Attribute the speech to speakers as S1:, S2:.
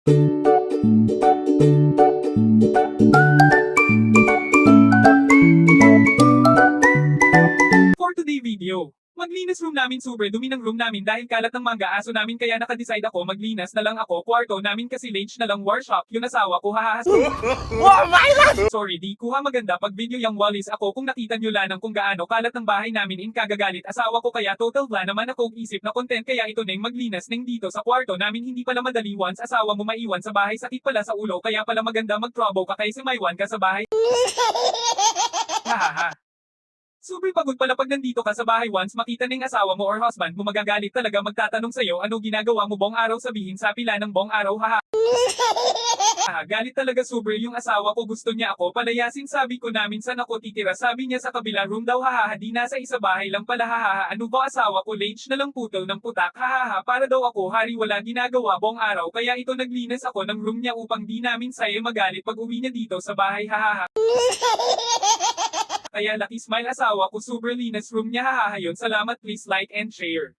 S1: For today video, maglinis room namin, super dumi ng room namin dahil kalat ng manga aso namin, kaya nakadecide ako maglinis na lang ako. Kwarto namin kasi late na lang workshop yung asawa ko, hahahas.
S2: Oh my God!
S1: Sorry, di kuha maganda pag video yung wallis ako. Kung nakita nyo lang kung gaano kalat ng bahay namin, in kagagalit asawa ko, kaya total plan naman ako isip na content, kaya ito nang maglinis ng dito sa kwarto namin. Hindi pala madali once asawa mo maiwan sa bahay, sakit pala sa ulo, kaya pala maganda mag-trouble ka kaysa maiwan ka sa bahay. Hahaha. Super pagod pala pag nandito ka sa bahay, once makita ng asawa mo or husband mo, magagalit talaga, magtatanong sa'yo ano ginagawa mo buong araw, sabihin sa pila ng buong araw, haha. Galit talaga super yung asawa ko, gusto niya ako palayasin, sabi ko na minsan ako titira, sabi niya sa kabila room daw, haha, di nasa isa bahay lang pala, haha. Ano ba asawa ko, late na lang putol ng putak, haha, para daw ako hari, wala ginagawa buong araw, kaya ito naglinis ako ng room niya upang di namin saya magalit pag uwi niya dito sa bahay, haha. Kaya lucky smile asawa ko, super linis room niya, haha. Yun, salamat, please like and share.